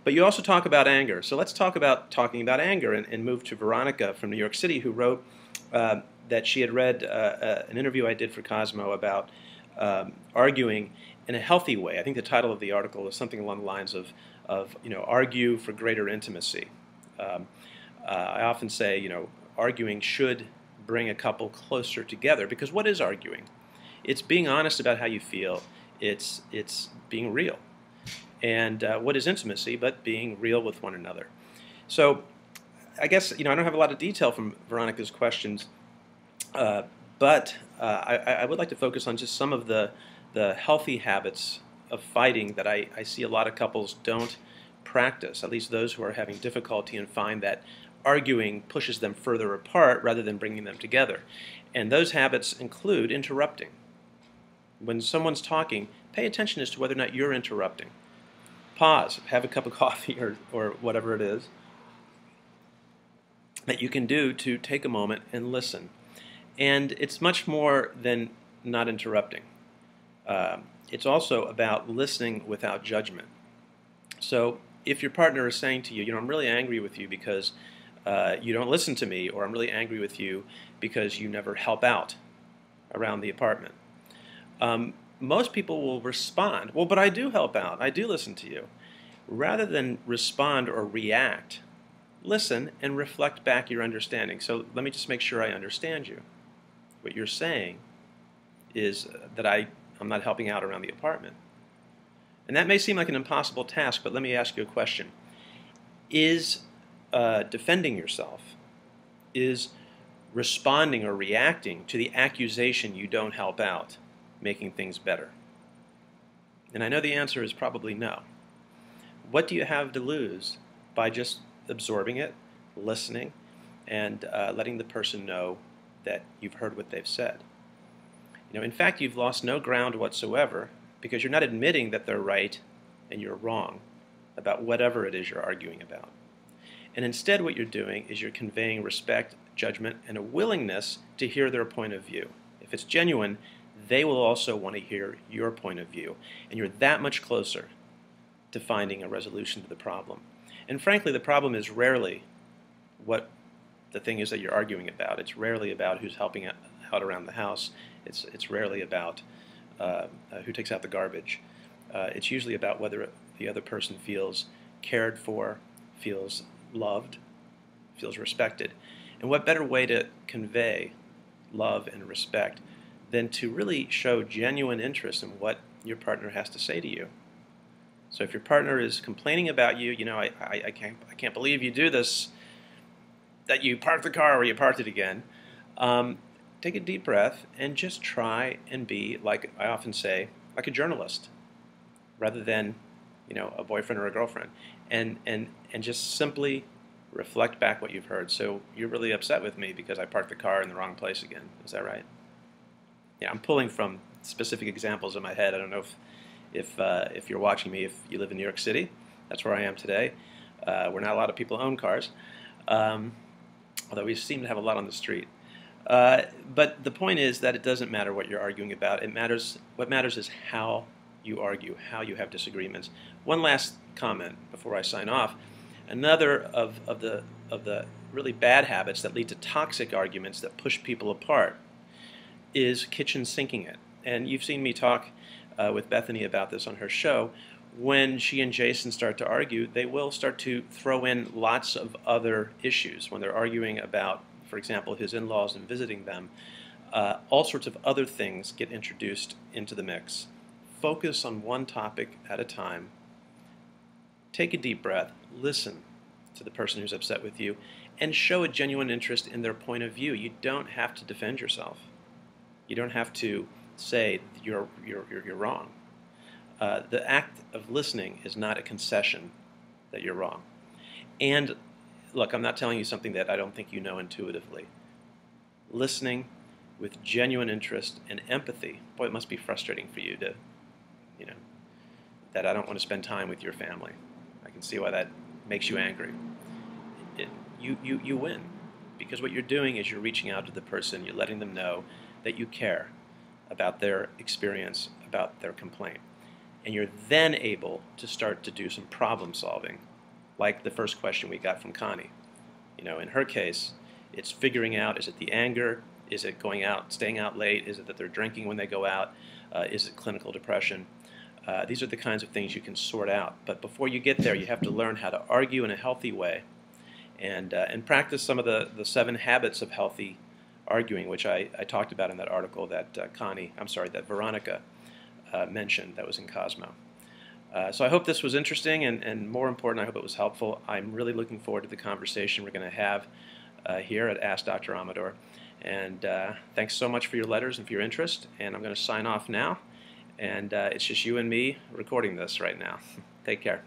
But you also talk about anger. So let's talk about talking about anger and move to Veronica from New York City, who wrote that she had read an interview I did for Cosmo about arguing in a healthy way. I think the title of the article is something along the lines of argue for greater intimacy. Um, I often say, arguing should bring a couple closer together, because what is arguing? It's being honest about how you feel. It's being real. And what is intimacy but being real with one another? So I guess I don't have a lot of detail from Veronica's questions, uh, but I would like to focus on just some of the healthy habits of fighting that I see a lot of couples don't practice, at least those who are having difficulty, and find that arguing pushes them further apart rather than bringing them together. And those habits include interrupting. When someone's talking, pay attention as to whether or not you're interrupting. Pause, have a cup of coffee or whatever it is that you can do to take a moment and listen. And it's much more than not interrupting. It's also about listening without judgment. So if your partner is saying to you, I'm really angry with you because you don't listen to me, or I'm really angry with you because you never help out around the apartment. Most people will respond, well, but I do help out, I do listen to you. Rather than respond or react, listen and reflect back your understanding. So let me just make sure I understand you. What you're saying is that I'm not helping out around the apartment. And that may seem like an impossible task, but let me ask you a question. Is defending yourself, is responding or reacting to the accusation you don't help out, making things better? And I know the answer is probably no. What do you have to lose by just absorbing it, listening, and letting the person know that you've heard what they've said? In fact, you've lost no ground whatsoever, because you're not admitting that they're right and you're wrong about whatever it is you're arguing about. And instead, what you're doing is you're conveying respect, judgment, and a willingness to hear their point of view. If it's genuine, they will also want to hear your point of view, and you're that much closer to finding a resolution to the problem. And frankly, the problem is rarely what the thing is that you're arguing about. It's rarely about who's helping out around the house. It's rarely about who takes out the garbage. It's usually about whether the other person feels cared for, feels loved, feels respected. And what better way to convey love and respect than to really show genuine interest in what your partner has to say to you? So if your partner is complaining about you, I can't believe you do this, that you parked the car or you parked it again, take a deep breath and just try and be, like I often say, like a journalist, rather than a boyfriend or a girlfriend, and just simply reflect back what you've heard. So you're really upset with me because I parked the car in the wrong place again. Is that right? Yeah, I'm pulling from specific examples in my head. I don't know if you're watching me, if you live in New York City. That's where I am today. Where not a lot of people own cars, although we seem to have a lot on the street. But the point is that it doesn't matter what you're arguing about. What matters is how you argue, how you have disagreements. One last comment before I sign off. Another of the really bad habits that lead to toxic arguments that push people apart is kitchen sinking it. And you've seen me talk with Bethany about this on her show. When she and Jason start to argue, they will start to throw in lots of other issues. When they're arguing about, for example, his in-laws and visiting them, all sorts of other things get introduced into the mix. Focus on one topic at a time. Take a deep breath, listen to the person who's upset with you, and show a genuine interest in their point of view. You don't have to defend yourself. You don't have to say you're wrong. The act of listening is not a concession that you're wrong. And look, I'm not telling you something that I don't think you know intuitively. Listening with genuine interest and empathy. Boy, it must be frustrating for you to, that I don't want to spend time with your family. I can see why that makes you angry. You win, because what you're doing is you're reaching out to the person, you're letting them know that you care about their experience, about their complaint. and you're then able to start to do some problem solving, like the first question we got from Connie. In her case, it's figuring out, is it the anger? Is it going out, staying out late? Is it that they're drinking when they go out? Is it clinical depression? These are the kinds of things you can sort out. But before you get there, you have to learn how to argue in a healthy way and practice some of the 7 habits of healthy arguing, which I talked about in that article that that Veronica mentioned that was in Cosmo. So I hope this was interesting, and more important, I hope it was helpful. I'm really looking forward to the conversation we're going to have here at Ask Dr. Amador. And thanks so much for your letters and for your interest. And I'm going to sign off now. And it's just you and me recording this right now. Take care.